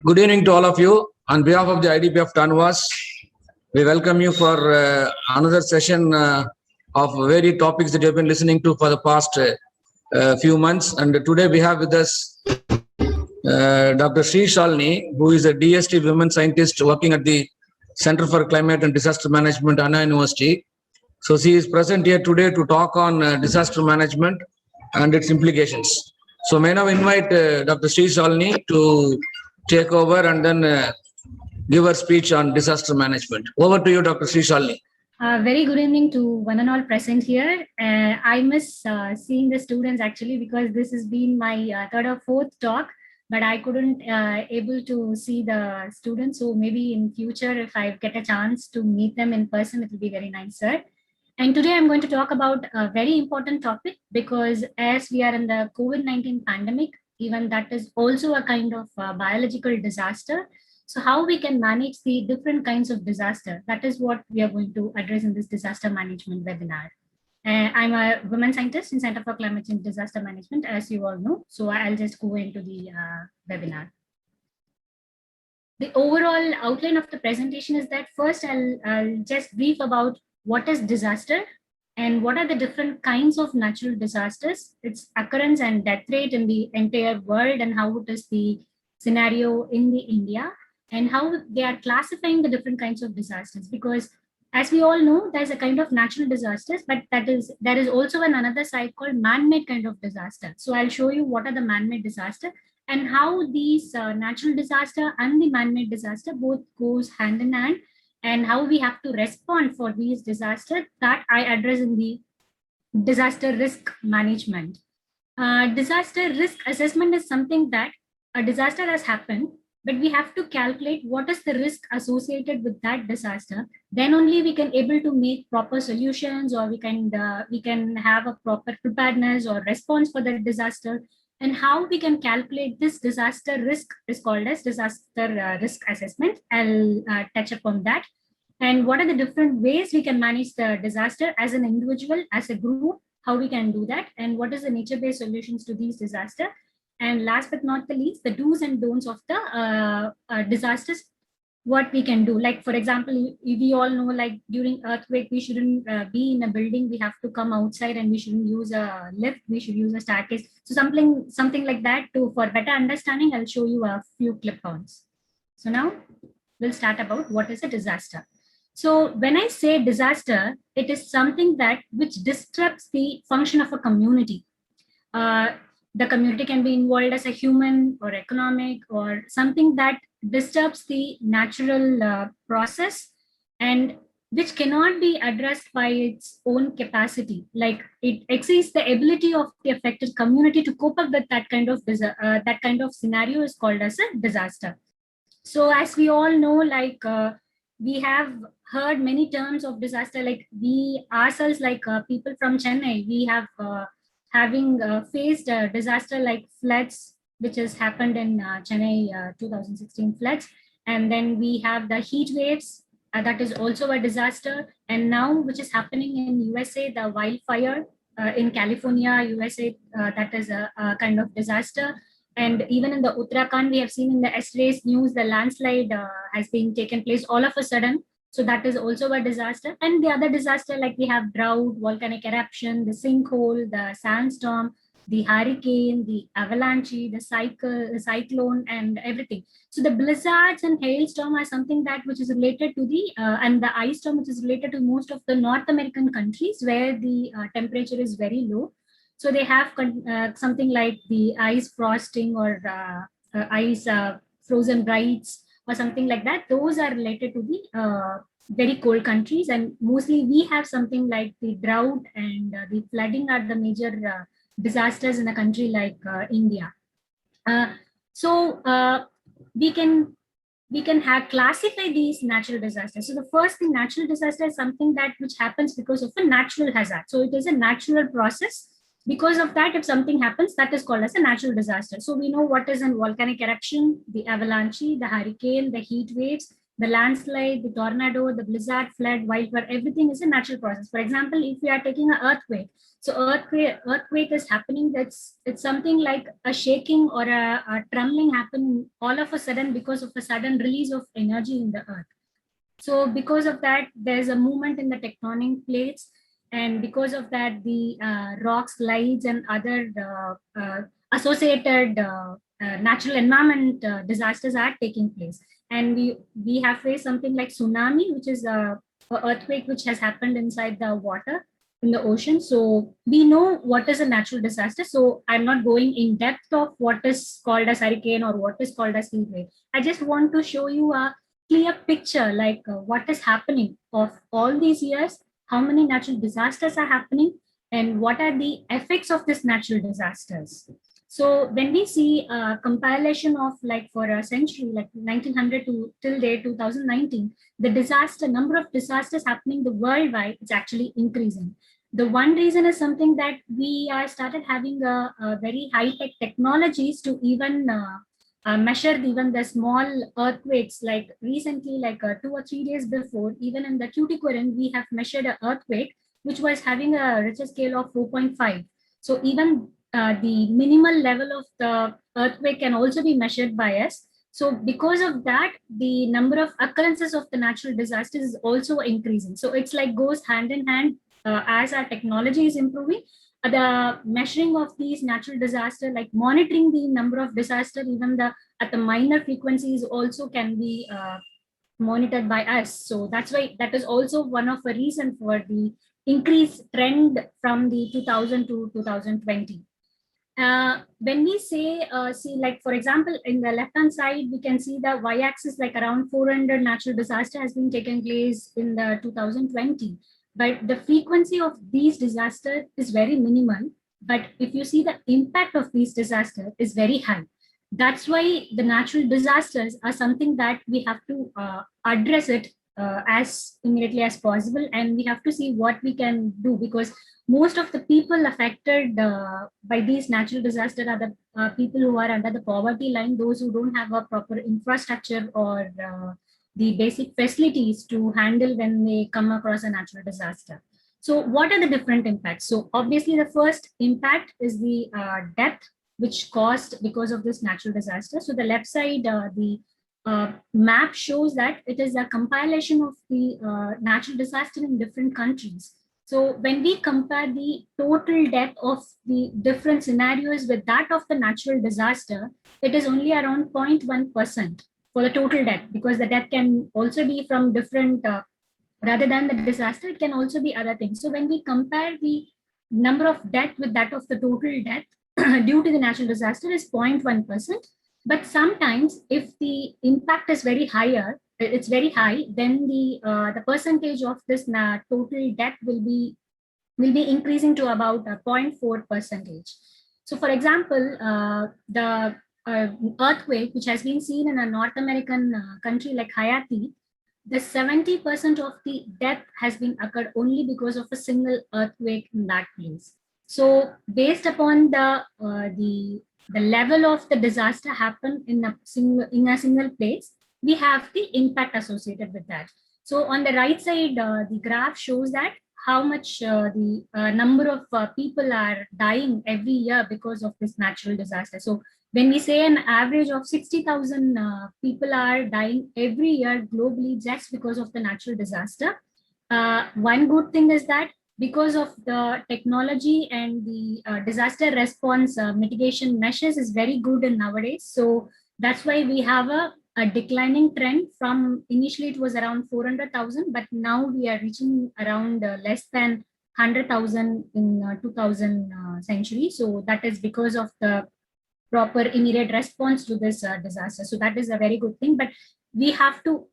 Good evening to all of you. On behalf of the IDP of TANUVAS, we welcome you for another session of varied topics that you have been listening to for the past few months. And today we have with us Dr. Shalini, who is a DST women scientist working at the Center for Climate and Disaster Management, Anna University. So she is present here today to talk on disaster management and its implications. So may I now invite Dr. Shalini to take over and then give her speech on disaster management. Over to you, Dr. Shalini. Very good evening to one and all present here. I miss seeing the students actually because this has been my third or fourth talk, but I couldn't able to see the students. So maybe in future, if I get a chance to meet them in person, it will be very nice, sir. And today I'm going to talk about a very important topic because as we are in the COVID-19 pandemic, even that is also a kind of biological disaster. So how we can manage the different kinds of disaster, that is what we are going to address in this disaster management webinar. I'm a women scientist in Center for Climate Change Disaster Management, as you all know. So I'll just go into the webinar. The overall outline of the presentation is that first I'll just brief about what is disaster and what are the different kinds of natural disasters, its occurrence and death rate in the entire world, and how it is the scenario in the India, and how they are classifying the different kinds of disasters. Because as we all know, there's a kind of natural disasters, but there is also another side called man-made kind of disaster. So I'll show you what are the man-made disaster and how these natural disaster and the man-made disaster both goes hand in hand, and how we have to respond for these disasters that I address in the disaster risk management. Disaster risk assessment is something that a disaster has happened, but we have to calculate what is the risk associated with that disaster. Then only we can able to make proper solutions, or we can have a proper preparedness or response for the disaster. And how we can calculate this disaster risk is called as disaster risk assessment. I'll touch upon that. And what are the different ways we can manage the disaster as an individual, as a group, how we can do that, and what is the nature-based solutions to these disasters. And last but not the least, the do's and don'ts of the disasters, what we can do. Like, for example, we all know, like during earthquake, we shouldn't be in a building, we have to come outside, and we shouldn't use a lift, we should use a staircase. So something like that for better understanding, I'll show you a few clip-ons. So now we'll start about what is a disaster. So when I say disaster, it is something that which disrupts the function of a community. The community can be involved as a human or economic or something that disturbs the natural process and which cannot be addressed by its own capacity. Like it exceeds the ability of the affected community to cope up with that kind of scenario is called as a disaster. So as we all know, like we have heard many terms of disaster, like we ourselves, like people from Chennai, we have having faced a disaster like floods, which has happened in Chennai 2016 floods. And then we have the heat waves, that is also a disaster. And now which is happening in USA, the wildfire in California, USA, that is a kind of disaster. And even in the Uttarakhand, we have seen in the yesterday's news, the landslide has been taken place all of a sudden. So that is also a disaster. And the other disaster, like we have drought, volcanic eruption, the sinkhole, the sandstorm, the hurricane, the avalanche, the cyclone, and everything. So the blizzards and hailstorm are something that which is related to the, and the ice storm, which is related to most of the North American countries where the temperature is very low. So they have something like the ice frosting or ice frozen rights or something like that. Those are related to the very cold countries, and mostly we have something like the drought and the flooding are the major disasters in a country like India. So we can classify these natural disasters. So the first thing, natural disaster is something that which happens because of a natural hazard. So it is a natural process. Because of that, if something happens, that is called as a natural disaster. So we know what is in volcanic eruption, the avalanche, the hurricane, the heat waves, The landslide, the tornado, the blizzard, flood, wildfire, everything is a natural process. For example, if we are taking an earthquake, so earthquake is happening. It's something like a shaking or a trembling happen all of a sudden because of a sudden release of energy in the earth. So because of that, there's a movement in the tectonic plates, and because of that, the rock slides and other associated natural environment disasters are taking place. And we have faced something like tsunami, which is a earthquake which has happened inside the water in the ocean. So we know what is a natural disaster. So I'm not going in depth of what is called as hurricane or what is called as heat wave. I just want to show you a clear picture like what is happening of all these years, how many natural disasters are happening, and what are the effects of these natural disasters. So when we see a compilation of like for a century, like 1900 to till date 2019, the disaster number of disasters happening the worldwide is actually increasing. The one reason is something that we are started having a very high tech technologies to even measured even the small earthquakes. Like recently, like 2 or 3 days before, even in the Tuticorin, we have measured an earthquake which was having a Richter scale of 4.5. So even the minimal level of the earthquake can also be measured by us. So because of that, the number of occurrences of the natural disasters is also increasing. So it's like goes hand in hand as our technology is improving. The measuring of these natural disaster, like monitoring the number of disaster, even the at the minor frequencies also can be monitored by us. So that's why that is also one of the reason for the increased trend from the 2000 to 2020. When we say, see, like, for example, in the left-hand side, we can see the y-axis, like around 400 natural disaster has been taken place in the 2020. But the frequency of these disasters is very minimal. But if you see the impact of these disasters is very high. That's why the natural disasters are something that we have to address it as immediately as possible. And we have to see what we can do, because most of the people affected by these natural disasters are the people who are under the poverty line, those who don't have a proper infrastructure or the basic facilities to handle when they come across a natural disaster. So what are the different impacts? So obviously the first impact is the death which caused because of this natural disaster. So the left side, the map shows that it is a compilation of the natural disaster in different countries. So when we compare the total death of the different scenarios with that of the natural disaster, it is only around 0.1% for the total death, because the death can also be from different, rather than the disaster, it can also be other things. So when we compare the number of death with that of the total death due to the natural disaster is 0.1%. But sometimes if the impact is very higher, it's very high, then the percentage of this total death will be increasing to about 0.4 percentage. So for example, the earthquake which has been seen in a North American country like Haiti, the 70% of the death has been occurred only because of a single earthquake in that place. So based upon the level of the disaster happened in a single place, we have the impact associated with that. So on the right side, the graph shows that how much the number of people are dying every year because of this natural disaster. So when we say an average of 60,000 people are dying every year globally just because of the natural disaster, one good thing is that because of the technology and the disaster response mitigation measures is very good in nowadays. So that's why we have a declining trend. From initially it was around 400,000, but now we are reaching around less than 100,000 in 2000 century. So that is because of the proper immediate response to this disaster. So that is a very good thing. But we have to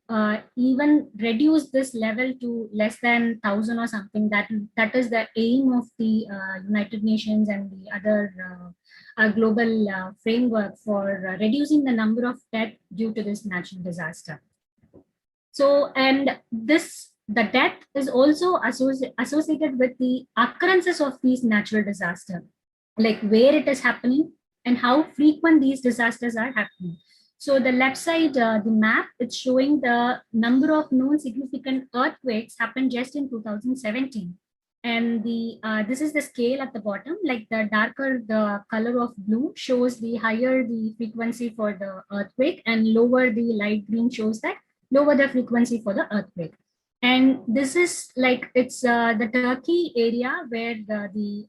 even reduce this level to less than 1,000 or something. That is the aim of the United Nations and the other global framework for reducing the number of death due to this natural disaster. So, and the death is also associated with the occurrences of these natural disasters, like where it is happening and how frequent these disasters are happening. So the left side, the map, it's showing the number of known significant earthquakes happened just in 2017. And this is the scale at the bottom, like the darker the color of blue shows the higher the frequency for the earthquake, and lower the light green shows that lower the frequency for the earthquake. And this is like, it's the Turkey area where the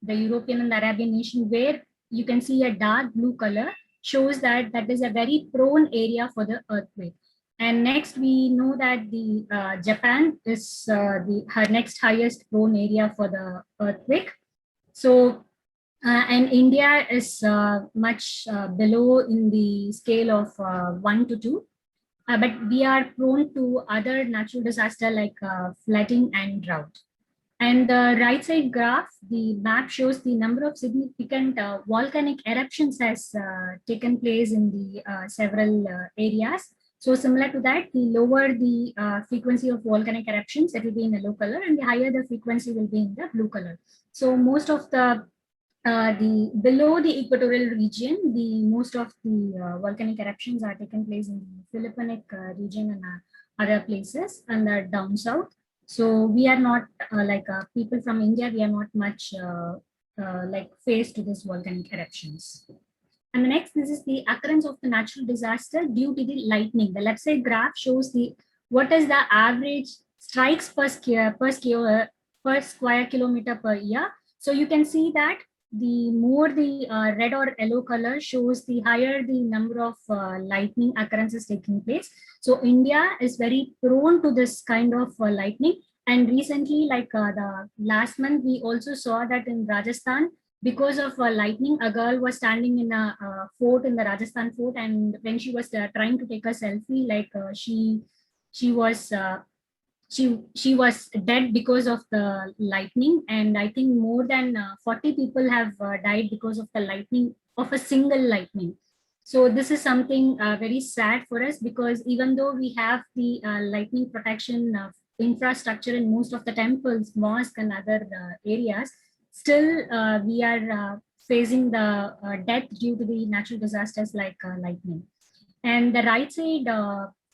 European and the Arabian nation, where you can see a dark blue color, shows that that is a very prone area for the earthquake. And next, we know that the Japan is her next highest prone area for the earthquake. So, and India is much below in the scale of 1 to 2. But we are prone to other natural disaster like flooding and drought. And the right side graph, the map shows the number of significant volcanic eruptions has taken place in the several areas. So similar to that, the lower the frequency of volcanic eruptions, it will be in yellow color, and the higher the frequency will be in the blue color. So most of the below the equatorial region, the most of the volcanic eruptions are taken place in the Philippine region and other places, and down south. So we are not people from India, we are not much like faced to this volcanic eruptions. And the next, this is the occurrence of the natural disaster due to the lightning. The left side graph shows the what is the average strikes per square kilometer per year. So you can see that the more the red or yellow color shows, the higher the number of lightning occurrences taking place. So India is very prone to this kind of lightning. And recently, like the last month, we also saw that in Rajasthan, because of lightning, a girl was standing in a fort, in the Rajasthan fort, and when she was trying to take a selfie, like she was she was dead because of the lightning. And I think more than 40 people have died because of the lightning, of a single lightning. So this is something very sad for us, because even though we have the lightning protection infrastructure in most of the temples, mosques, and other areas, still we are facing the death due to the natural disasters like lightning. And the right side,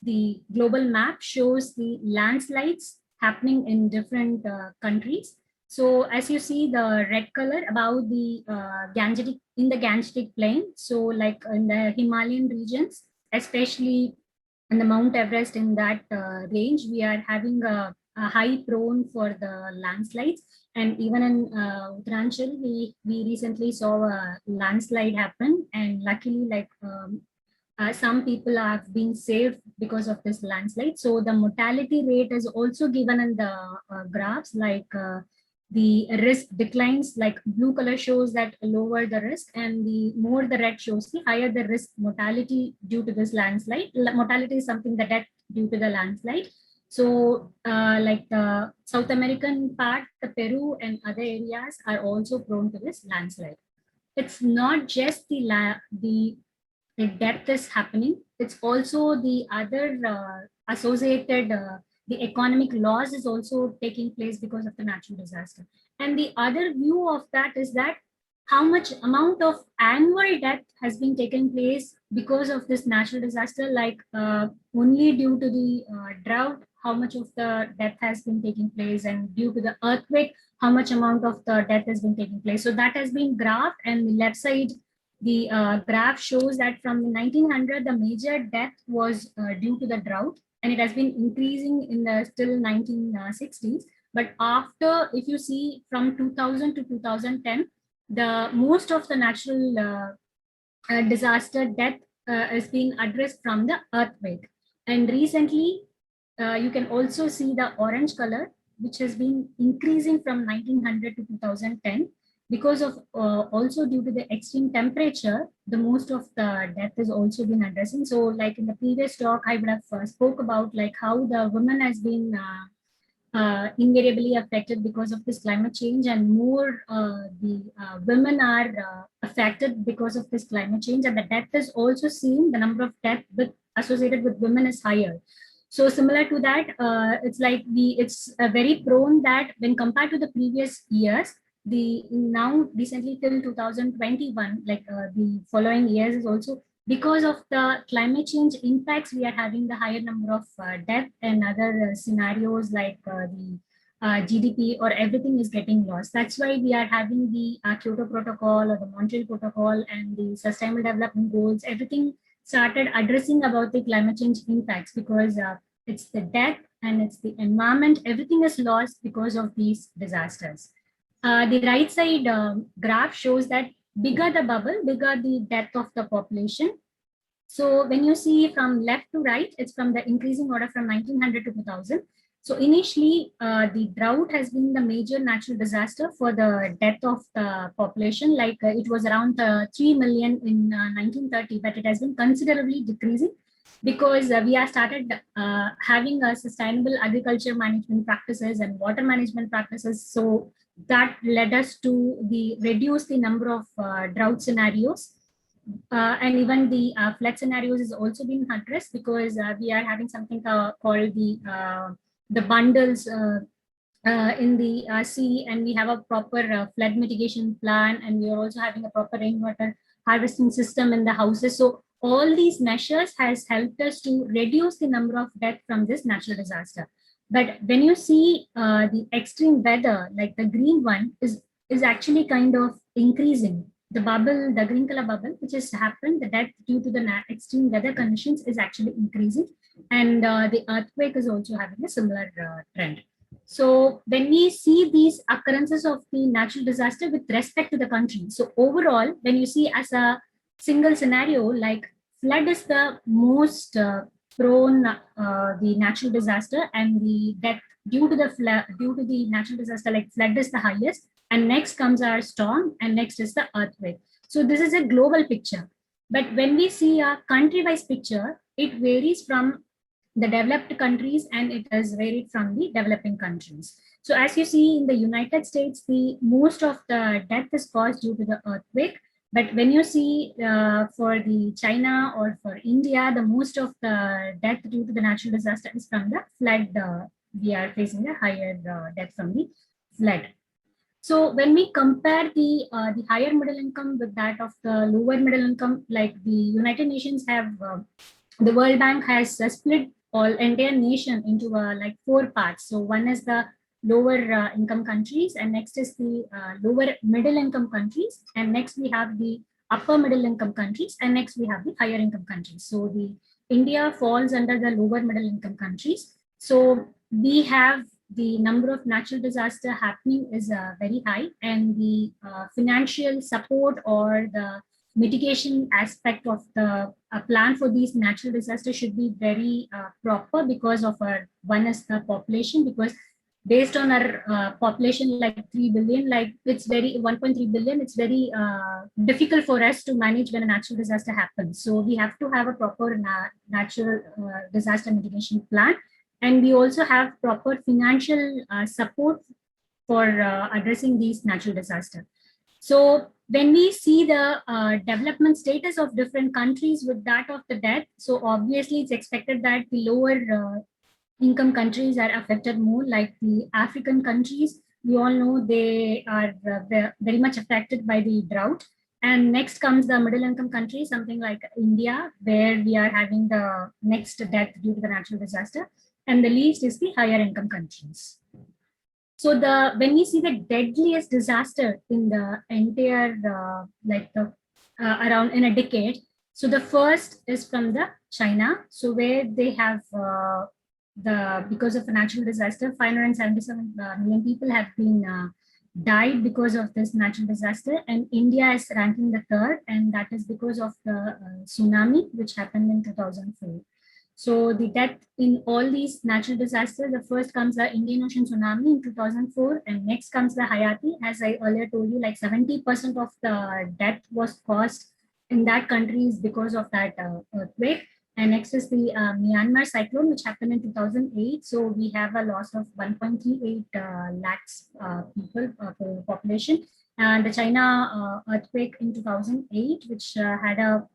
the global map shows the landslides happening in different countries. So as you see the red color about the Gangetic, in the Gangetic plain, so like in the Himalayan regions, especially in the Mount Everest, in that range, we are having a high prone for the landslides. And even in Uttaranchal, we recently saw a landslide happen, and luckily, like some people have been saved because of this landslide. So the mortality rate is also given in the graphs, like the risk declines, like blue color shows that lower the risk, and the more the red shows the higher the risk mortality due to this landslide. Mortality is something, the death due to the landslide. So like the South American part, the Peru and other areas are also prone to this landslide. It's not just the death is happening, it's also the other associated the economic loss is also taking place because of the natural disaster. And the other view of that is that how much amount of annual death has been taken place because of this natural disaster, like only due to the drought, how much of the death has been taking place, and due to the earthquake, how much amount of the death has been taking place. So that has been graphed, and the left side, the graph shows that from the 1900, the major death was due to the drought, and it has been increasing in the still 1960s. But after, if you see from 2000 to 2010, the most of the natural disaster death is being addressed from the earthquake. And recently, you can also see the orange color, which has been increasing from 1900 to 2010 because of also due to the extreme temperature. The most of the death is also been addressing. So like in the previous talk, I would have spoke about like how the woman has been invariably affected because of this climate change, and more the women are affected because of this climate change, and the death is also seen, the number of death associated with women is higher. So similar to that, it's like it's very prone that when compared to the previous years, the now recently till 2021, like the following years is also because of the climate change impacts, we are having the higher number of death and other scenarios like the GDP or everything is getting lost. That's why we are having the Kyoto Protocol or the Montreal Protocol and the Sustainable Development Goals. Everything started addressing about the climate change impacts because it's the death and it's the environment. Everything is lost because of these disasters. The right side graph shows that bigger the bubble, bigger the death of the population. So when you see from left to right, it's from the increasing order from 1900 to 2000. So initially, the drought has been the major natural disaster for the death of the population. Like it was around 3 million in 1930, but it has been considerably decreasing because we have started having a sustainable agriculture management practices and water management practices. So that led us to reduce the number of drought scenarios. And even the flood scenarios is also being addressed because we are having something called the bundles in the sea, and we have a proper flood mitigation plan, and we are also having a proper rainwater harvesting system in the houses. So all these measures has helped us to reduce the number of death from this natural disaster. But when you see the extreme weather, like the green one, is actually kind of increasing. The bubble, the green color bubble, which has happened, the death due to the extreme weather conditions is actually increasing. And the earthquake is also having a similar trend. So when we see these occurrences of the natural disaster with respect to the country, so overall, when you see as a single scenario, like flood is the most prone the natural disaster, and the death due to the flood, due to the natural disaster, like flood is the highest, and next comes our storm, and next is the earthquake. So this is a global picture. But when we see a country-wise picture, it varies from the developed countries and it has varied from the developing countries. So as you see in the United States, the most of the death is caused due to the earthquake. But when you see for the China or for India, the most of the death due to the natural disaster is from the flood. We are facing a higher death from the flood. So when we compare the higher middle income with that of the lower middle income, like the United Nations have, the World Bank has split all entire nation into like 4 parts. So one is the lower income countries, and next is the lower middle income countries, and next we have the upper middle income countries, and next we have the higher income countries. So the India falls under the lower middle income countries. So we have the number of natural disaster happening is very high, and the financial support or the mitigation aspect of the plan for these natural disasters should be very proper because of our, one is the population, because based on our population like 3 billion, like it's very 1.3 billion, it's very difficult for us to manage when a natural disaster happens. So we have to have a proper natural disaster mitigation plan, and we also have proper financial support for addressing these natural disasters. So when we see the development status of different countries with that of the death, so obviously it's expected that the lower income countries are affected more, like the African countries. We all know they are very much affected by the drought. And next comes the middle income countries, something like India, where we are having the next death due to the natural disaster. And the least is the higher income countries. So when we see the deadliest disaster in the entire around in a decade, so the first is from the China, so where they have because of a natural disaster, 577 million people have been died because of this natural disaster, and India is ranking the third, and that is because of the tsunami which happened in 2004. So the death in all these natural disasters, the first comes the Indian Ocean tsunami in 2004, and next comes the Hayati. As I earlier told you, like 70% of the death was caused in that country is because of that earthquake. And next is the Myanmar cyclone, which happened in 2008. So we have a loss of 1.38 lakhs people population. And the China earthquake in 2008, which had a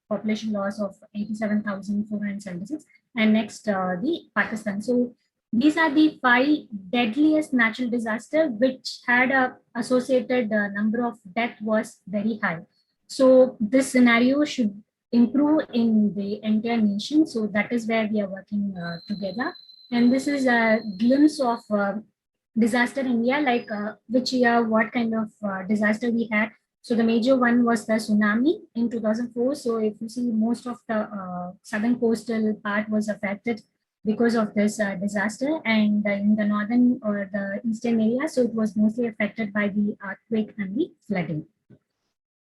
population loss of 87,476, and next the Pakistan. So these are the 5 deadliest natural disasters which had a associated number of death was very high. So this scenario should improve in the entire nation. So that is where we are working together. And this is a glimpse of disaster in India, like which year, what kind of disaster we had. So the major one was the tsunami in 2004. So if you see, most of the southern coastal part was affected because of this disaster, and in the northern or the eastern area, so it was mostly affected by the earthquake and the flooding.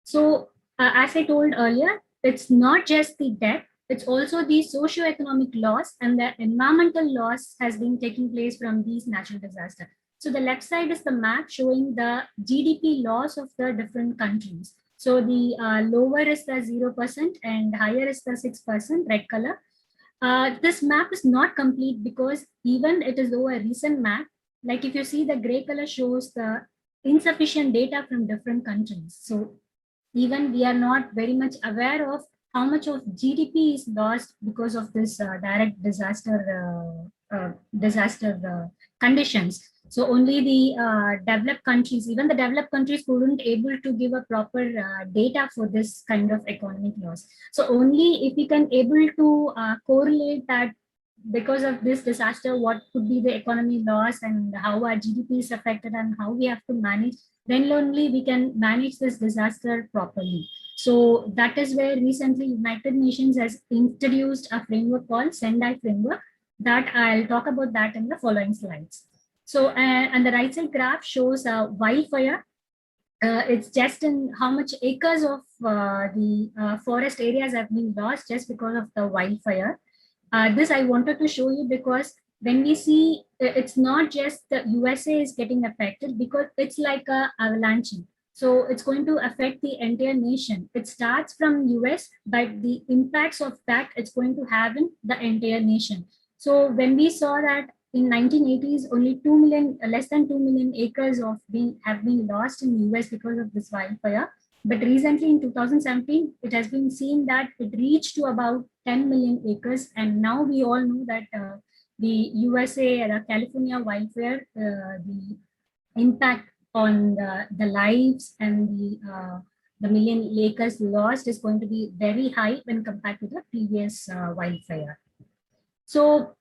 So as I told earlier, it's not just the death, it's also the socio-economic loss and the environmental loss has been taking place from these natural disasters. So the left side is the map showing the GDP loss of the different countries. So the lower is the 0% and higher is the 6%, red color. This map is not complete because even it is though a recent map, like if you see, the gray color shows the insufficient data from different countries. So even we are not very much aware of how much of GDP is lost because of this direct disaster conditions. So only the developed countries, even the developed countries couldn't able to give a proper data for this kind of economic loss. So only if we can able to correlate that because of this disaster, what could be the economy loss and how our GDP is affected and how we have to manage, then only we can manage this disaster properly. So that is where recently United Nations has introduced a framework called Sendai framework, that I'll talk about that in the following slides. So and the right side graph shows a wildfire. It's just in how much acres of the forest areas have been lost just because of the wildfire. This I wanted to show you because when we see, it's not just the USA is getting affected, because it's like a avalanche. So it's going to affect the entire nation. It starts from US, but the impacts of that it's going to have in the entire nation. So when we saw that in 1980s, only 2 million, less than 2 million acres of have been lost in US because of this wildfire. But recently in 2017, it has been seen that it reached to about 10 million acres. And now we all know that the USA, the California wildfire, the impact on the lives and the million acres lost is going to be very high when compared to the previous wildfire. So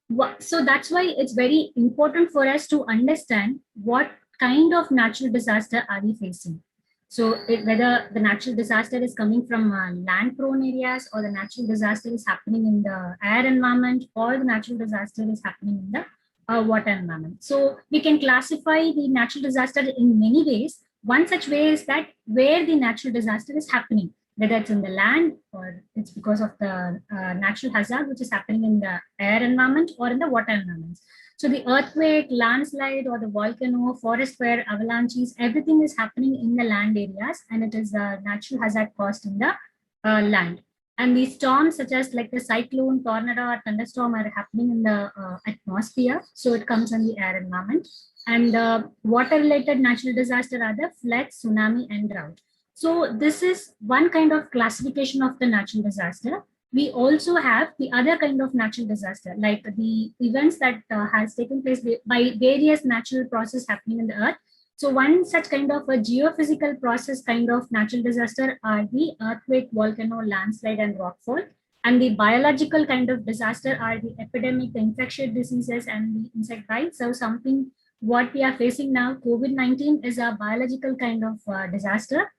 that's why it's very important for us to understand what kind of natural disaster are we facing. So whether the natural disaster is coming from land prone areas, or the natural disaster is happening in the air environment, or the natural disaster is happening in the water environment. So we can classify the natural disaster in many ways. One such way is that where the natural disaster is happening, whether it's in the land or it's because of the natural hazard which is happening in the air environment or in the water environment. So the earthquake, landslide, or the volcano, forest fire, avalanches, everything is happening in the land areas, and it is a natural hazard caused in the land. And these storms, such as like the cyclone, tornado, or thunderstorm, are happening in the atmosphere. So it comes in the air environment. And water-related natural disaster are the floods, tsunami, and drought. So this is one kind of classification of the natural disaster. We also have the other kind of natural disaster, like the events that has taken place by various natural processes happening in the earth. So one such kind of a geophysical process kind of natural disaster are the earthquake, volcano, landslide, and rockfall. And the biological kind of disaster are the epidemic, the infectious diseases, and the insect bites. So something what we are facing now, COVID-19, is a biological kind of disaster.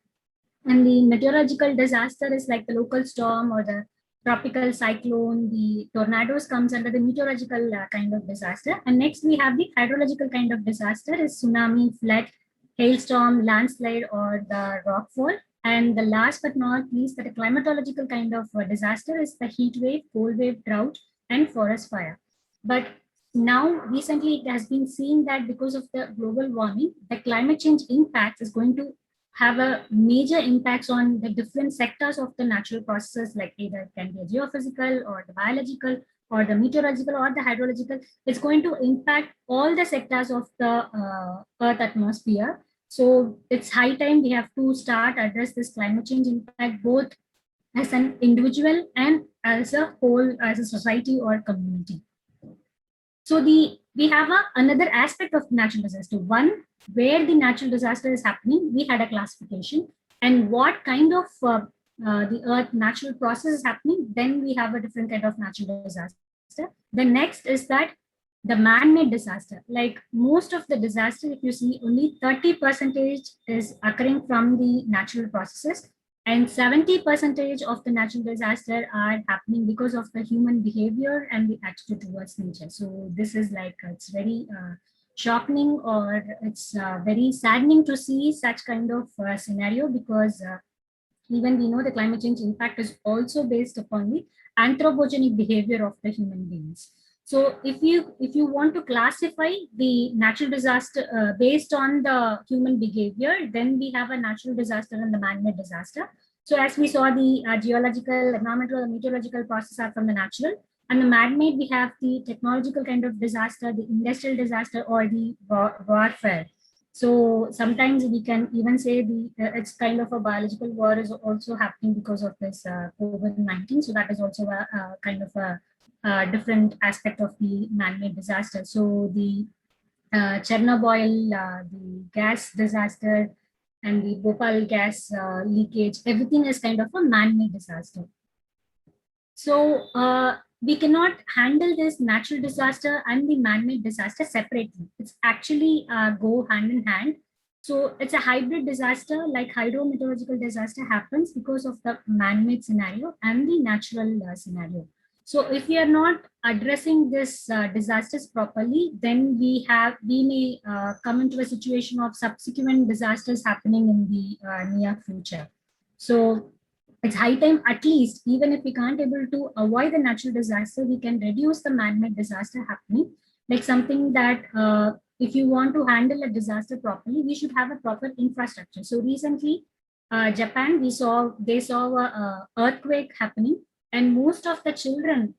And the meteorological disaster is like the local storm or the tropical cyclone. The tornadoes comes under the meteorological kind of disaster. And next we have the hydrological kind of disaster is tsunami, flood, hailstorm, landslide, or the rockfall. And the last but not least, that a climatological kind of disaster is the heat wave, cold wave, drought, and forest fire. But now recently it has been seen that because of the global warming, the climate change impact is going to have a major impacts on the different sectors of the natural processes, like either it can be a geophysical or the biological or the meteorological or the hydrological. It's going to impact all the sectors of the earth atmosphere. So it's high time we have to start address this climate change impact, both as an individual and as a whole, as a society or community. So we have another aspect of natural disaster. One, where the natural disaster is happening, we had a classification, and what kind of the earth natural process is happening, then we have a different kind of natural disaster. The next is that the man-made disaster, like most of the disaster, if you see, only 30% is occurring from the natural processes, and 70% of the natural disaster are happening because of the human behavior and the attitude towards nature. So this is like, it's very shocking, or it's very saddening to see such kind of scenario, because even we know the climate change impact is also based upon the anthropogenic behavior of the human beings. So if you want to classify the natural disaster based on the human behavior, then we have a natural disaster and the man-made disaster. So as we saw, the geological, environmental, and meteorological processes are from the natural, and the man-made, we have the technological kind of disaster, the industrial disaster, or the warfare. So sometimes we can even say it's kind of a biological war is also happening because of this COVID-19. So that is also a kind of a different aspect of the man-made disaster. So the Chernobyl, the gas disaster, and the Bhopal gas leakage, everything is kind of a man-made disaster. So we cannot handle this natural disaster and the man-made disaster separately. It's actually go hand in hand. So it's a hybrid disaster, like hydrometeorological disaster happens because of the man-made scenario and the natural scenario. So if we are not addressing this disasters properly, then we may come into a situation of subsequent disasters happening in the near future. So it's high time, at least, even if we can't able to avoid the natural disaster, we can reduce the man-made disaster happening. Like something that if you want to handle a disaster properly, we should have a proper infrastructure. So recently, Japan, they saw a earthquake happening, and most of the children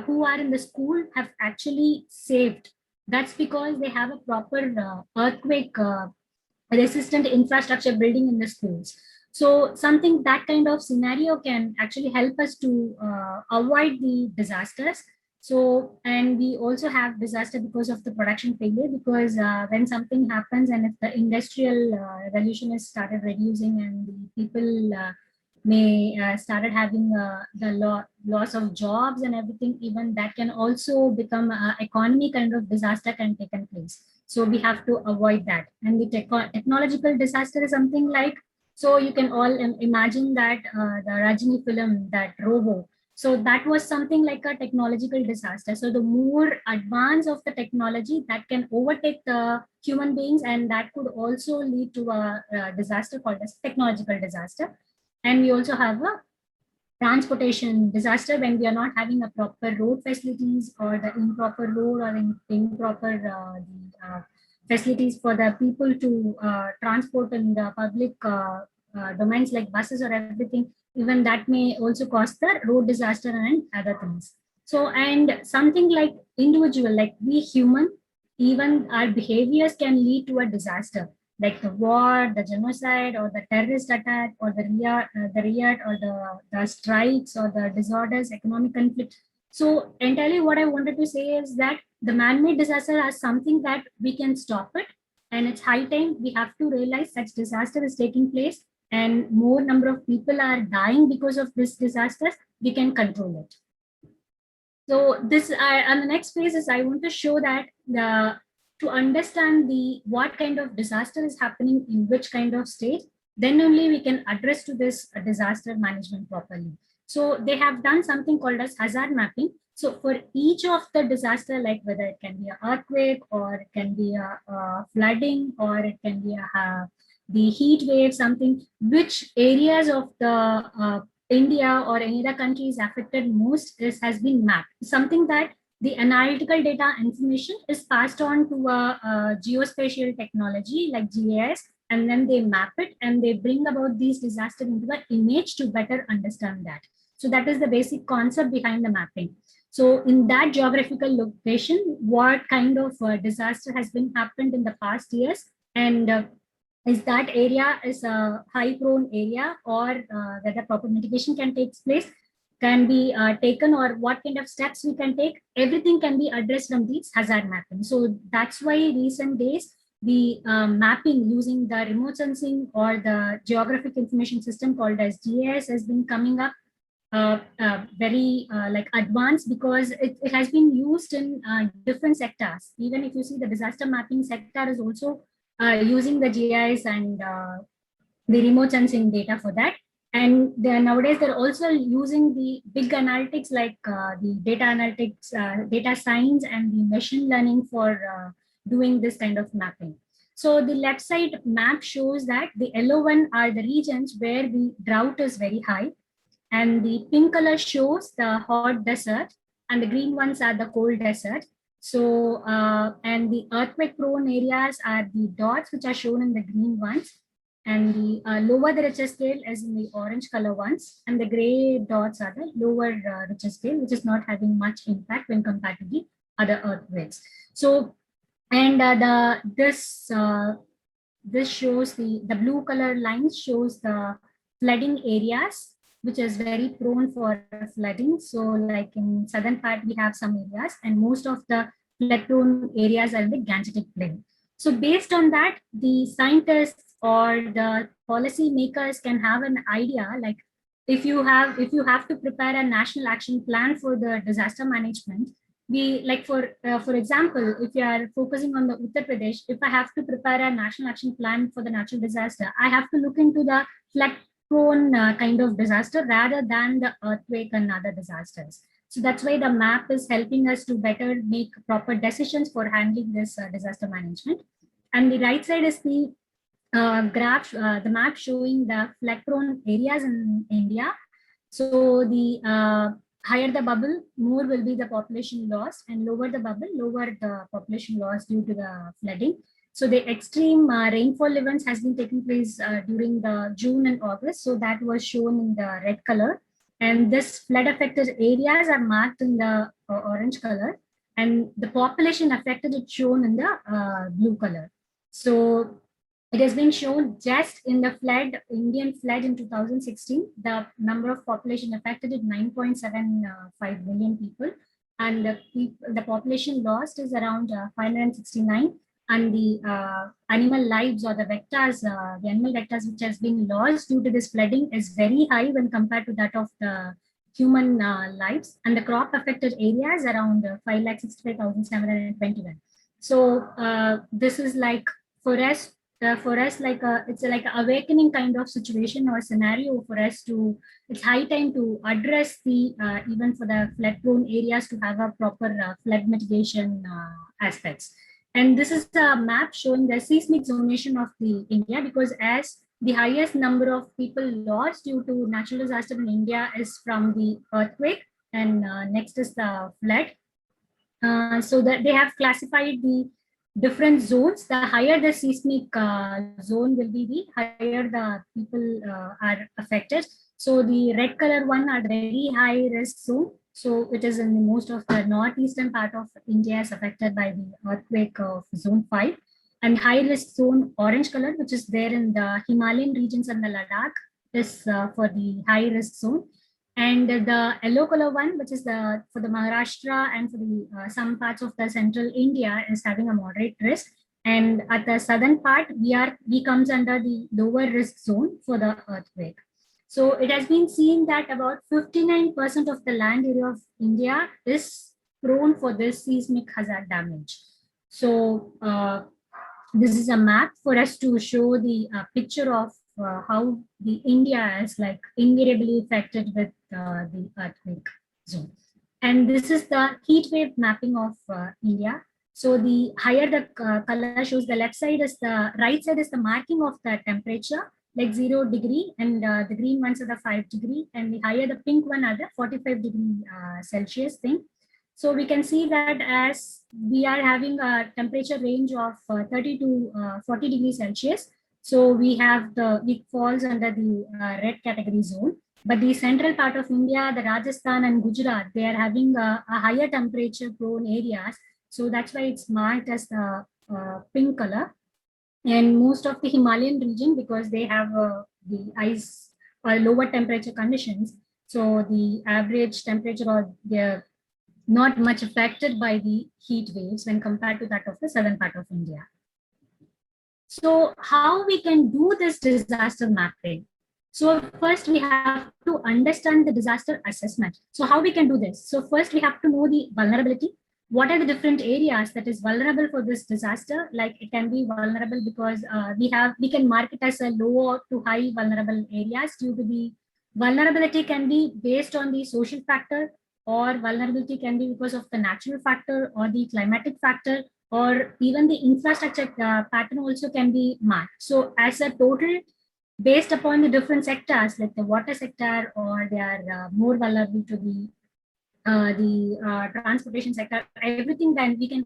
who are in the school have actually saved. That's because they have a proper earthquake resistant infrastructure building in the schools. So something that kind of scenario can actually help us to avoid the disasters. So, and we also have disaster because of the production failure, because when something happens and if the industrial revolution has started reducing and the people may started having the loss of jobs and everything, even that can also become economy kind of disaster can take place. So we have to avoid that. And the technological disaster is something like, so you can all imagine that the Rajini film, that Robo. So that was something like a technological disaster. So the more advance of the technology, that can overtake the human beings, and that could also lead to a disaster called as technological disaster. And we also have a transportation disaster when we are not having a proper road facilities, or the improper road, or improper facilities for the people to transport in the public domains like buses or everything. Even that may also cause the road disaster and other things. So, and something like individual, like we human, even our behaviors can lead to a disaster, like the war, the genocide, or the terrorist attack, or the riot, or the strikes, or the disorders, economic conflict. So entirely what I wanted to say is that the man-made disaster are something that we can stop it. And it's high time we have to realize such disaster is taking place, and more number of people are dying because of this disasters, we can control it. So this, on the next phase is I want to show that to understand the what kind of disaster is happening in which kind of state, then only we can address to this disaster management properly. So they have done something called as hazard mapping. So for each of the disaster, like whether it can be an earthquake, or it can be a flooding, or it can be the heat wave, something, which areas of the India or any other country is affected most, this has been mapped. Something that the analytical data information is passed on to a geospatial technology like GIS, and then they map it and they bring about these disasters into the image to better understand that. So that is the basic concept behind the mapping. So in that geographical location, what kind of disaster has been happened in the past years, and is that area is a high prone area, or whether proper mitigation can take place, can be taken, or what kind of steps we can take, everything can be addressed from these hazard mapping. So that's why recent days the mapping using the remote sensing or the geographic information system called as GIS has been coming up very like advanced, because it has been used in different sectors. Even if you see, the disaster mapping sector is also using the GIS and the remote sensing data for that. And nowadays they're also using the big analytics like the data analytics, data science, and the machine learning for doing this kind of mapping. So the left side map shows that the yellow one are the regions where the drought is very high, and the pink color shows the hot desert, and the green ones are the cold desert. So, and the earthquake prone areas are the dots which are shown in the green ones, and the lower the Richter scale is in the orange color ones, and the gray dots are the lower Richter scale, which is not having much impact when compared to the other earthquakes. So, and this shows the blue color lines shows the flooding areas, which is very prone for flooding. So like in southern part, we have some areas, and most of the flood prone areas are in the Gangetic Plain. So based on that, the scientists or the policy makers can have an idea, like if you have to prepare a national action plan for the disaster management, we like for example, if you are focusing on the Uttar Pradesh, if I have to prepare a national action plan for the natural disaster, I have to look into the flood prone kind of disaster rather than the earthquake and other disasters. So that's why the map is helping us to better make proper decisions for handling this disaster management. And the right side is the graph, the map showing the flood prone areas in India. So the higher the bubble, more will be the population loss, and lower the bubble, lower the population loss due to the flooding. So the extreme rainfall events has been taking place during the June and August. So that was shown in the red color. And this flood affected areas are marked in the orange color. And the population affected is shown in the blue color. So it has been shown just in the flood, Indian flood in 2016, the number of population affected is 9.75 million people. And the population lost is around 569. And the animal lives or the vectors, the animal vectors which has been lost due to this flooding is very high when compared to that of the human lives. And the crop affected areas around 5,65,721. So this is like for us like it's like an awakening kind of situation or scenario for us to, it's high time to address the even for the flood prone areas to have a proper flood mitigation aspects. And this is a map showing the seismic zonation of the India, because as the highest number of people lost due to natural disaster in India is from the earthquake, and next is the flood. So that they have classified the different zones. The higher the seismic zone will be, the higher the people are affected. So the red color one are very high risk zone. So it is in the most of the northeastern part of India is affected by the earthquake of zone 5. And high risk zone orange color, which is there in the Himalayan regions and the Ladakh, is for the high risk zone. And the yellow color one, which is the for the Maharashtra and for the some parts of the central India, is having a moderate risk. And at the southern part, we comes under the lower risk zone for the earthquake. So it has been seen that about 59% of the land area of India is prone for this seismic hazard damage. So this is a map for us to show the picture of how the India is like invariably affected with the earthquake zone. And this is the heat wave mapping of India. So the higher the color shows, the left side is the right side is the marking of the temperature, like 0 degree, and the green ones are the 5 degree, and the higher the pink one are the 45 degree Celsius thing. So we can see that as we are having a temperature range of 30 to 40 degrees Celsius. So we have it falls under the red category zone. But the central part of India, the Rajasthan and Gujarat, they are having a higher temperature prone areas. So that's why it's marked as the pink color. And most of the Himalayan region, because they have the ice or lower temperature conditions, so the average temperature or they're not much affected by the heat waves when compared to that of the southern part of India. So how we can do this disaster mapping? So first we have to understand the disaster assessment. So how we can do this? So first we have to know the vulnerability. What are the different areas that is vulnerable for this disaster? Like it can be vulnerable because we can mark it as a low to high vulnerable areas due to the vulnerability can be based on the social factor, or vulnerability can be because of the natural factor or the climatic factor, or even the infrastructure pattern also can be marked. So as a total, based upon the different sectors, like the water sector, or they are more vulnerable to the transportation sector, everything, then we can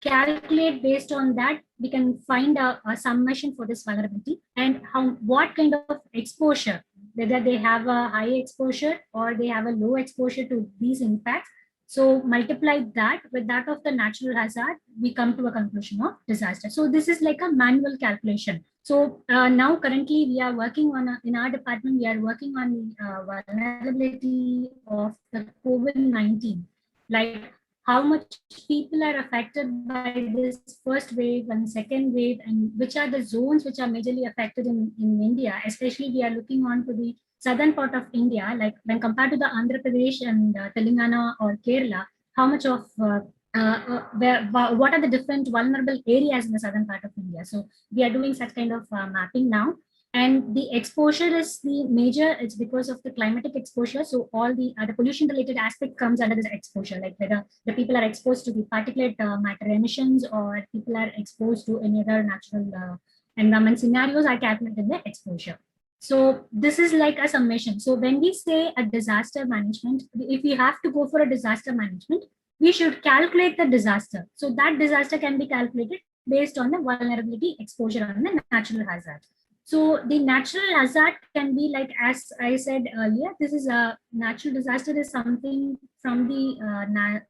calculate based on that. We can find a summation for this vulnerability and what kind of exposure, whether they have a high exposure or they have a low exposure to these impacts. So multiply that with that of the natural hazard, we come to a conclusion of disaster. So this is like a manual calculation. So now currently we are working on, in our department, we are working on vulnerability of the COVID-19, like how much people are affected by this first wave and second wave, and which are the zones which are majorly affected in India. Especially we are looking on to the southern part of India, like when compared to the Andhra Pradesh and Telangana or Kerala, how much of what are the different vulnerable areas in the southern part of India. So we are doing such kind of mapping now. And the exposure is the major, it's because of the climatic exposure. So all the pollution related aspect comes under this exposure, like whether the people are exposed to the particulate matter emissions, or people are exposed to any other natural environment scenarios are calculated in the exposure. So this is like a summation. So when we say a disaster management, if we have to go for a disaster management, we should calculate the disaster. So that disaster can be calculated based on the vulnerability exposure on the natural hazard. So the natural hazard can be like, as I said earlier, this is a natural disaster is something from the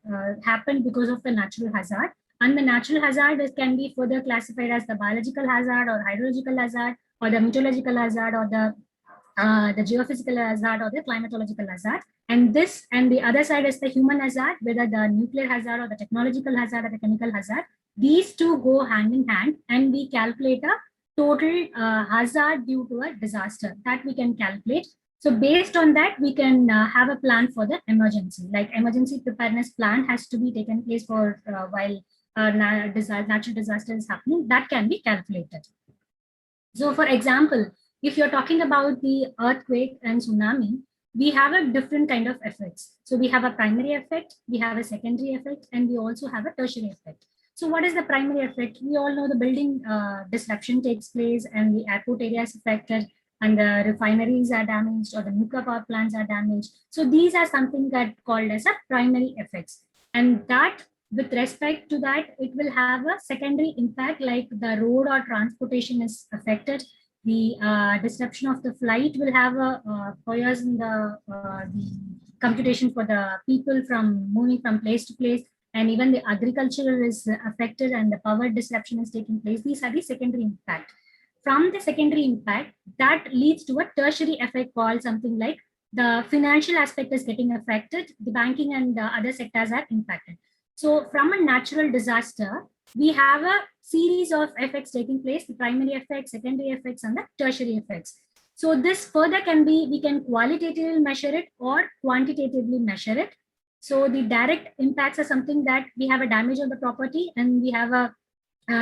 happened because of the natural hazard. And the natural hazard can be further classified as the biological hazard or hydrological hazard or the meteorological hazard or the geophysical hazard or the climatological hazard. And this and the other side is the human hazard, whether the nuclear hazard or the technological hazard or the chemical hazard. These two go hand in hand, and we calculate a total hazard due to a disaster that we can calculate. So based on that, we can have a plan for the emergency. Like emergency preparedness plan has to be taken place for while natural disaster is happening. That can be calculated. So for example, if you're talking about the earthquake and tsunami, we have a different kind of effects. So we have a primary effect, we have a secondary effect, and we also have a tertiary effect. So what is the primary effect? We all know the building disruption takes place and the airport area is affected and the refineries are damaged or the nuclear power plants are damaged. So these are something that called as a primary effects. And that, with respect to that, it will have a secondary impact, like the road or transportation is affected. The disruption of the flight will have a pause in the computation for the people from moving from place to place, and even the agriculture is affected and the power disruption is taking place. These are the secondary impact. From the secondary impact, that leads to a tertiary effect called something like the financial aspect is getting affected, the banking and other sectors are impacted. So from a natural disaster, we have a series of effects taking place, the primary effects, secondary effects, and the tertiary effects. So this further can be, we can qualitatively measure it or quantitatively measure it. So the direct impacts are something that we have a damage on the property and we have a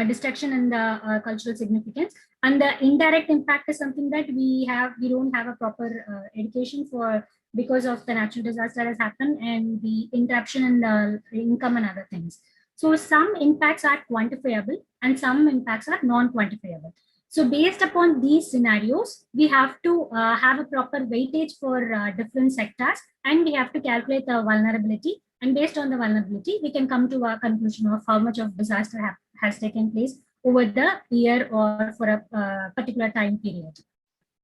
destruction in the cultural significance. And the indirect impact is something that we don't have a proper education for, because of the natural disaster has happened and the interruption in the income and other things. So some impacts are quantifiable and some impacts are non-quantifiable. So based upon these scenarios, we have to have a proper weightage for different sectors, and we have to calculate the vulnerability. And based on the vulnerability, we can come to a conclusion of how much of disaster has taken place over the year or for a particular time period.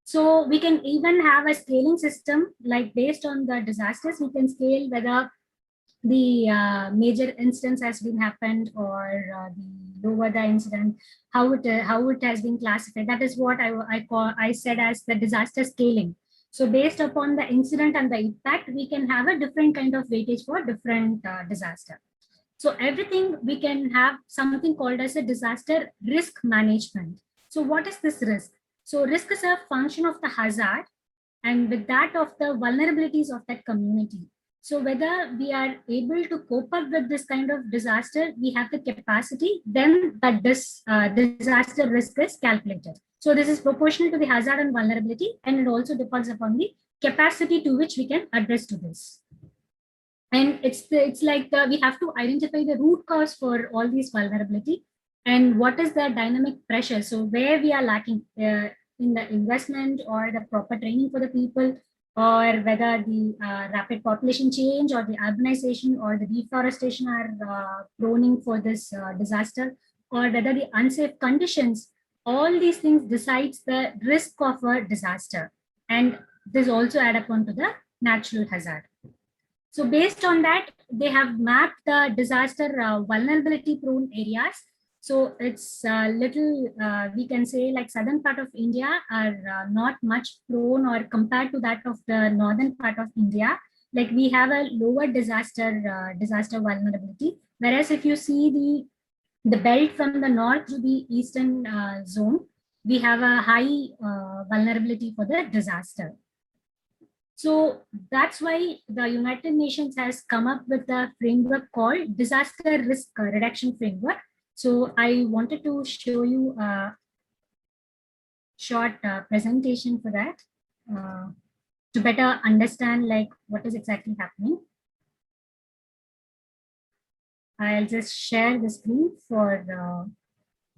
So we can even have a scaling system, like based on the disasters, we can scale whether the major incidents has been happened or the lower the incident, how it has been classified. That is what I said as the disaster scaling. So based upon the incident and the impact, we can have a different kind of weightage for different disaster. So everything we can have something called as a disaster risk management. So what is this risk? So risk is a function of the hazard and with that of the vulnerabilities of that community. So whether we are able to cope up with this kind of disaster, we have the capacity, then that this disaster risk is calculated. So this is proportional to the hazard and vulnerability, and it also depends upon the capacity to which we can address to this. And it's like we have to identify the root cause for all these vulnerability and what is the dynamic pressure. So where we are lacking in the investment or the proper training for the people, or whether the rapid population change or the urbanization or the deforestation are proning for this disaster, or whether the unsafe conditions, all these things decides the risk of a disaster. And this also add up onto the natural hazard. So based on that, they have mapped the disaster vulnerability prone areas. So it's little, we can say like southern part of India are not much prone or compared to that of the northern part of India. Like we have a lower disaster vulnerability. Whereas if you see the belt from the north to the eastern zone, we have a high vulnerability for the disaster. So that's why the United Nations has come up with a framework called Disaster Risk Reduction Framework. So I wanted to show you a short presentation for that to better understand like what is exactly happening. I'll just share the screen for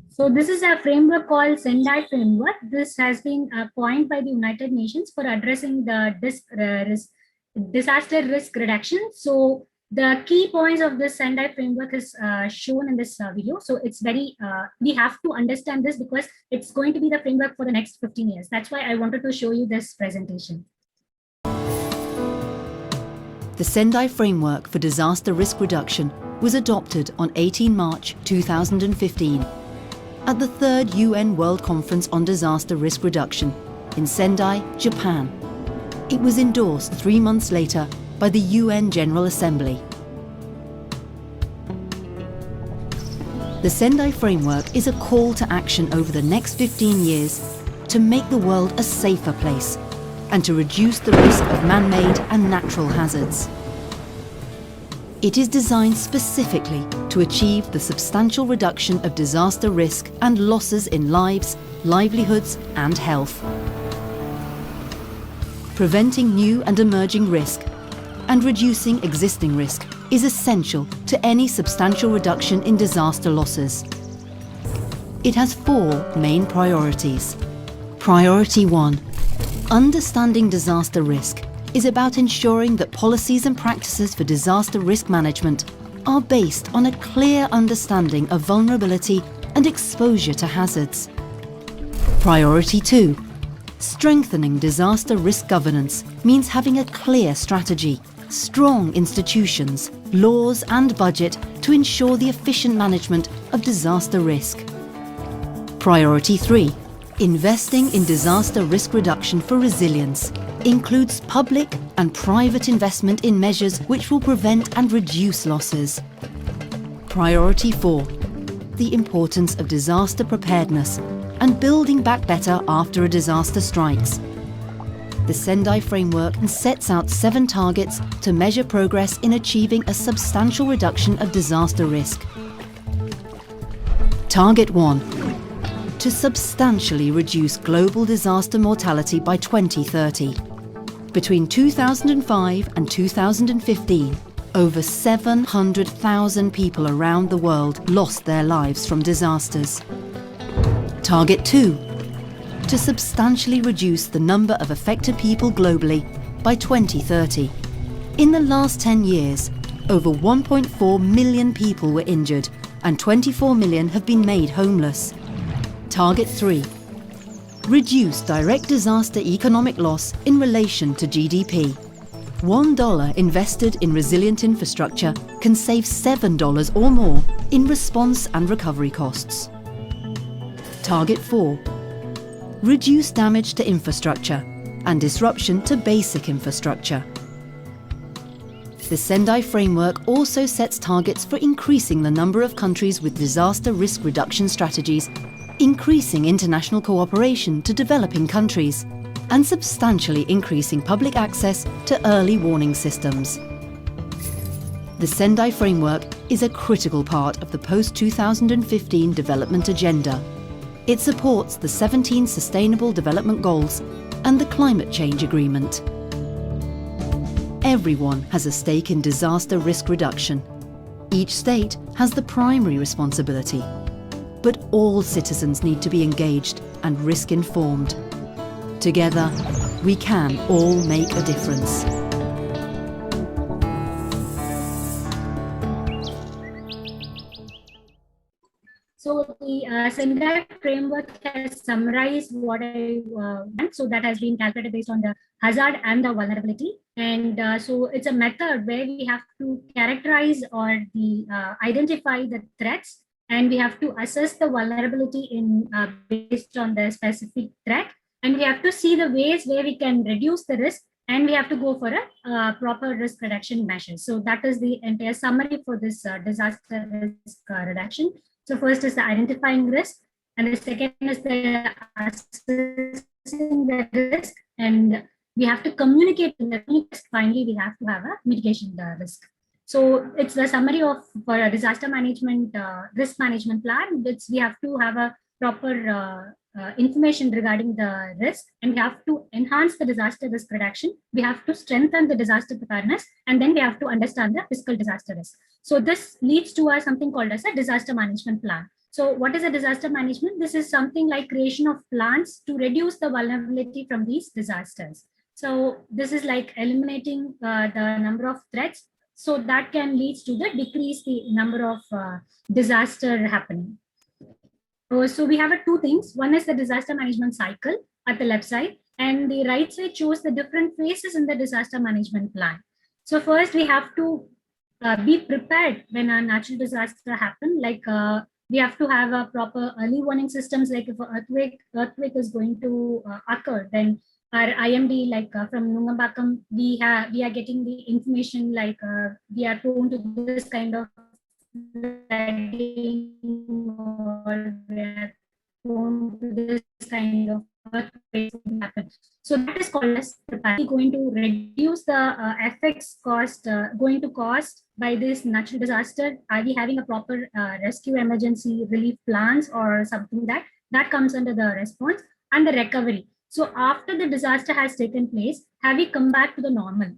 so this is a framework called Sendai framework. This has been coined by the United Nations for addressing the disaster risk reduction. So the key points of this Sendai framework is shown in this video. So it's very, we have to understand this because it's going to be the framework for the next 15 years. That's why I wanted to show you this presentation. The Sendai Framework for Disaster Risk Reduction was adopted on 18 March 2015. At the 3rd UN World Conference on Disaster Risk Reduction in Sendai, Japan. It was endorsed 3 months later by the UN General Assembly. The Sendai Framework is a call to action over the next 15 years to make the world a safer place and to reduce the risk of man-made and natural hazards. It is designed specifically to achieve the substantial reduction of disaster risk and losses in lives, livelihoods and health. Preventing new and emerging risk and reducing existing risk is essential to any substantial reduction in disaster losses. It has 4 main priorities. Priority 1. Understanding disaster risk is about ensuring that policies and practices for disaster risk management are based on a clear understanding of vulnerability and exposure to hazards. Priority 2. Strengthening disaster risk governance means having a clear strategy, strong institutions, laws and budget to ensure the efficient management of disaster risk. Priority 3. Investing in disaster risk reduction for resilience includes public and private investment in measures which will prevent and reduce losses. Priority 4. The importance of disaster preparedness and building back better after a disaster strikes. The Sendai Framework sets out 7 targets to measure progress in achieving a substantial reduction of disaster risk. Target 1. To substantially reduce global disaster mortality by 2030. Between 2005 and 2015, over 700,000 people around the world lost their lives from disasters. Target 2. To substantially reduce the number of affected people globally by 2030. In the last 10 years, over 1.4 million people were injured and 24 million have been made homeless. Target 3. Reduce direct disaster economic loss in relation to GDP. $1 invested in resilient infrastructure can save $7 or more in response and recovery costs. Target 4. Reduce damage to infrastructure and disruption to basic infrastructure. The Sendai framework also sets targets for increasing the number of countries with disaster risk reduction strategies, increasing international cooperation to developing countries, and substantially increasing public access to early warning systems. The Sendai framework is a critical part of the post-2015 development agenda. It supports the 17 Sustainable Development Goals and the Climate Change Agreement. Everyone has a stake in disaster risk reduction. Each state has the primary responsibility. But all citizens need to be engaged and risk-informed. Together, we can all make a difference. So the Sendai framework has summarized what I done. So that has been calculated based on the hazard and the vulnerability. And so it's a method where we have to characterize or identify the threats, and we have to assess the vulnerability in based on the specific threat. And we have to see the ways where we can reduce the risk, and we have to go for a proper risk reduction measures. So that is the entire summary for this disaster risk reduction. So first is the identifying risk, and the second is the assessing the risk, and we have to communicate the risk. Finally, we have to have a mitigation the risk. So it's the summary of for a disaster management risk management plan, which we have to have a proper information regarding the risk, and we have to enhance the disaster risk reduction. We have to strengthen the disaster preparedness, and then we have to understand the physical disaster risk. So this leads to something called as a disaster management plan. So what is a disaster management? This is something like creation of plans to reduce the vulnerability from these disasters. So this is like eliminating the number of threats, so that can lead to the decrease the number of disaster happening. So we have two things. One is the disaster management cycle at the left side, and the right side shows the different phases in the disaster management plan. So first we have to be prepared when a natural disaster happens. Like we have to have a proper early warning systems. Like if an earthquake is going to occur, then our IMD, like from Nungambakam, we are getting the information like we are prone to this kind of flooding, or we are prone to this kind of earthquake happen. So that is called as preparedness. Going to reduce the effects going to cost by this natural disaster. Are we having a proper rescue emergency relief plans or something that comes under the response and the recovery? So after the disaster has taken place, have we come back to the normal?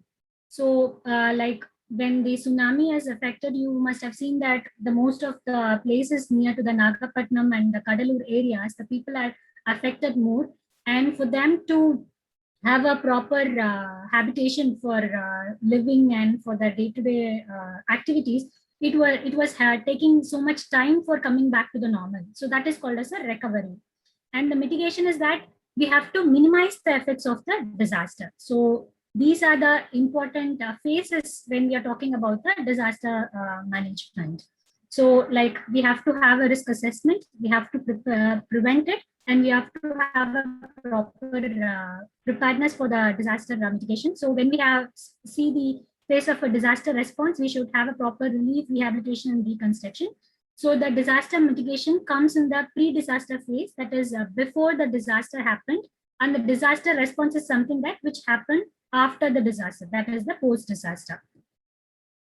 So like when the tsunami has affected, you must have seen that the most of the places near to the Nagapattinam and the Kadalur areas, the people are affected more, and for them to have a proper habitation for living and for the day-to-day activities, it was taking so much time for coming back to the normal. So that is called as a recovery. And the mitigation is that we have to minimize the effects of the disaster. So these are the important phases when we are talking about the disaster management. So like we have to have a risk assessment, we have to prevent it, and we have to have a proper preparedness for the disaster mitigation. So when we see the phase of a disaster response, we should have a proper relief, rehabilitation, and reconstruction. So the disaster mitigation comes in the pre-disaster phase, that is before the disaster happened, and the disaster response is something which happened after the disaster, that is the post-disaster.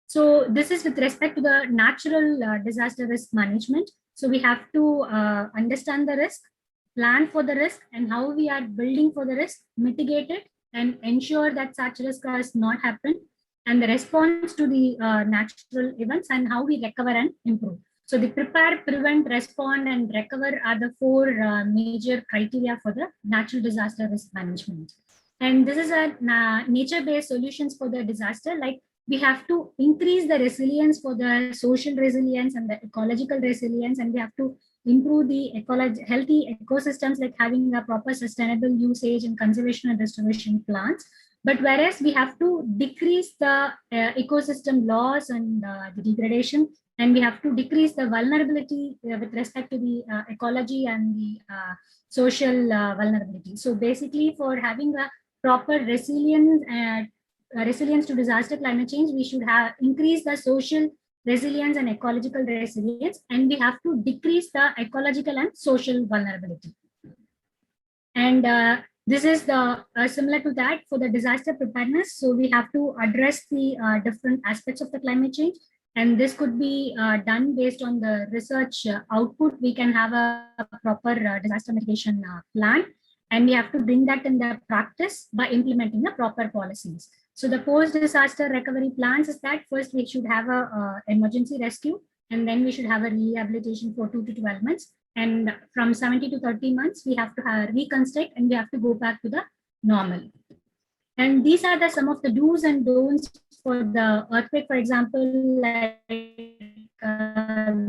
So this is with respect to the natural disaster risk management. So we have to understand the risk, plan for the risk, and how we are building for the risk, mitigate it, and ensure that such risk has not happened, and the response to the natural events, and how we recover and improve. So the prepare, prevent, respond, and recover are the four major criteria for the natural disaster risk management. And this is a nature-based solutions for the disaster. Like we have to increase the resilience for the social resilience and the ecological resilience, and we have to improve the healthy ecosystems, like having a proper sustainable usage and conservation and restoration plans. But whereas we have to decrease the ecosystem loss and the degradation, and we have to decrease the vulnerability with respect to the ecology and the social vulnerability. So basically, for having a proper resilience resilience to disaster climate change, we should have increase the social resilience and ecological resilience, and we have to decrease the ecological and social vulnerability. And this is the similar to that for the disaster preparedness. So we have to address the different aspects of the climate change, and this could be done based on the research output. We can have a proper disaster mitigation plan, and we have to bring that in the practice by implementing the proper policies. So the post-disaster recovery plans is that first we should have a emergency rescue, and then we should have a rehabilitation for 2 to 12 months. And from 70 to 30 months, we have to reconstruct, and we have to go back to the normal. And these are some of the do's and don'ts for the earthquake. For example, like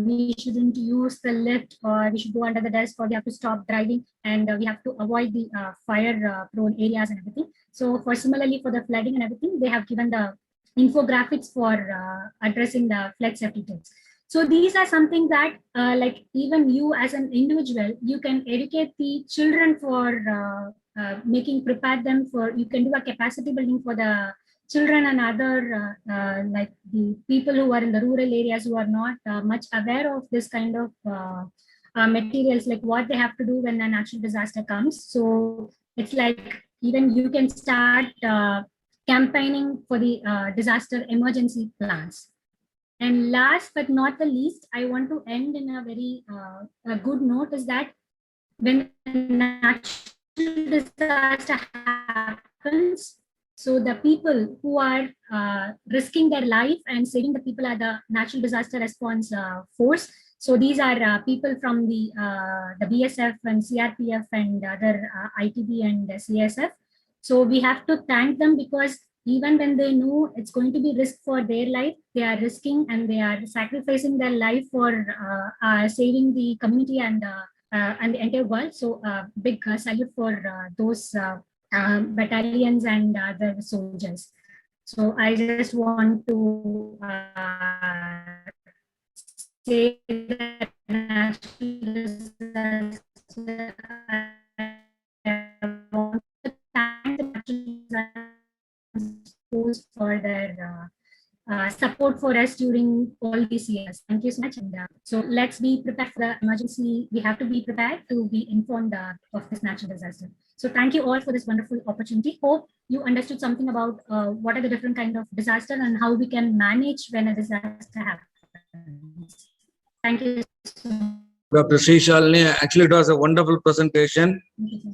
we shouldn't use the lift, or we should go under the desk, or we have to stop driving, and we have to avoid the fire prone areas and everything. So similarly for the flooding and everything, they have given the infographics for addressing the flood safety tips. So these are something that like even you as an individual, you can educate the children for prepare them for, you can do a capacity building for the children and other like the people who are in the rural areas who are not much aware of this kind of materials, like what they have to do when a natural disaster comes. So it's like even you can start campaigning for the disaster emergency plans. And last but not the least, I want to end in a very good note is that when a natural disaster happens, so the people who are risking their life and saving the people are the natural disaster response force. So these are people from the BSF and CRPF and other ITB and CSF. So we have to thank them, because even when they know it's going to be risk for their life, they are risking and they are sacrificing their life for saving the community and the entire world. So big salute for those battalions and other soldiers. So I just want to say that for their support for us during all these years. Thank you so much. And so let's be prepared for the emergency. We have to be prepared to be informed of this natural disaster. So thank you all for this wonderful opportunity. Hope you understood something about what are the different kind of disaster and how we can manage when a disaster happens. Thank you so much. Dr. Shalini, actually it was a wonderful presentation,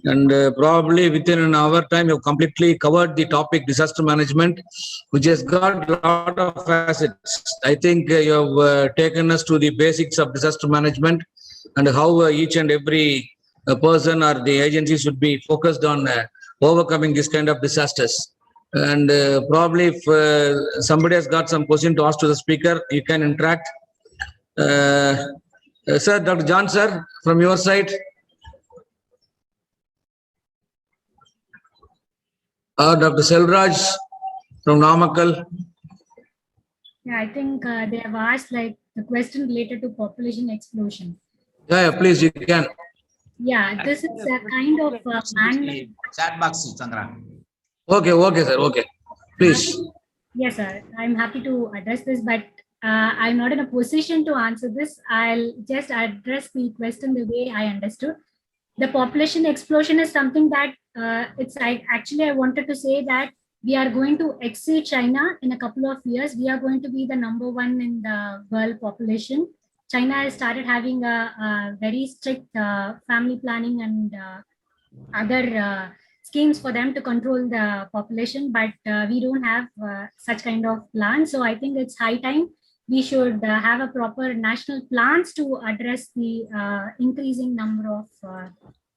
and probably within an hour time you've completely covered the topic disaster management, which has got a lot of facets. I think you have taken us to the basics of disaster management and how each and every person or the agency should be focused on overcoming this kind of disasters. And probably if somebody has got some question to ask to the speaker, you can interact. Sir, Dr. John, sir, from your side. Dr. Selraj from Namakkal. Yeah, I think they have asked like the question related to population explosion. Yeah, please, you can. Yeah, this is a kind of man-made. Chat box, Chandra. Okay, sir. Okay, please. Yes, sir. I'm happy to address this, but I'm not in a position to answer this. I'll just address the question the way I understood. The population explosion is something that I wanted to say that we are going to exceed China in a couple of years. We are going to be the #1 in the world population. China has started having a very strict family planning and other schemes for them to control the population, but we don't have such kind of plans. So I think it's high time we should have a proper national plans to address the increasing number of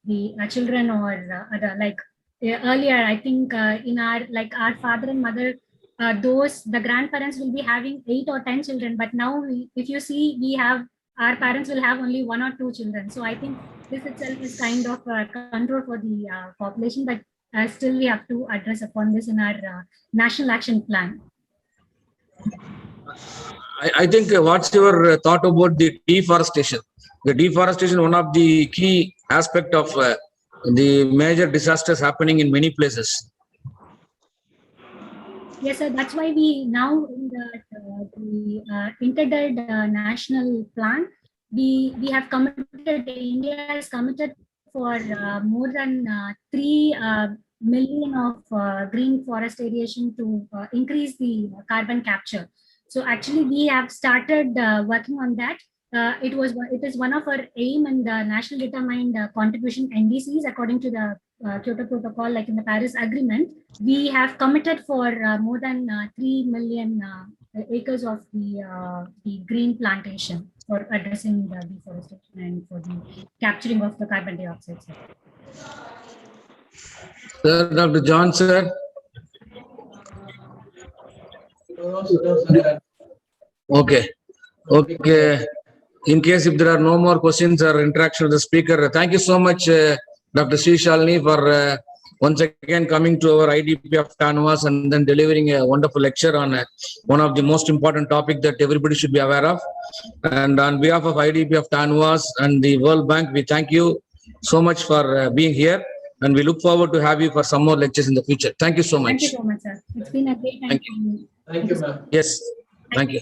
the children or other, like earlier, I think in our father and mother, the grandparents will be having 8 or 10 children, but now if you see, our parents will have only 1 or 2 children. So I think this itself is kind of control for the population, but still we have to address upon this in our national action plan. I think what's your thought about the deforestation? The deforestation, one of the key aspect of the major disasters happening in many places. Yes, sir. That's why we now in the integrated national plan, we have committed. India has committed for more than 3 million of green forest aeration to increase the carbon capture. So actually, we have started working on that. It is one of our aim in the national determined contribution NDCs according to the Kyoto Protocol, like in the Paris Agreement. We have committed for more than 3 million acres of the green plantation for addressing the deforestation and for the capturing of the carbon dioxide. Sir, Dr. John, sir. Okay. Okay. In case if there are no more questions or interaction with the speaker, thank you so much, Dr. Shalini, for once again coming to our IDP of TANUVAS and then delivering a wonderful lecture on one of the most important topic that everybody should be aware of. And on behalf of IDP of TANUVAS and the World Bank, we thank you so much for being here, and we look forward to have you for some more lectures in the future. Thank you so much. Thank you so much, sir. It's been a great time. Thank you. Thank you, ma'am. Yes. Thank you.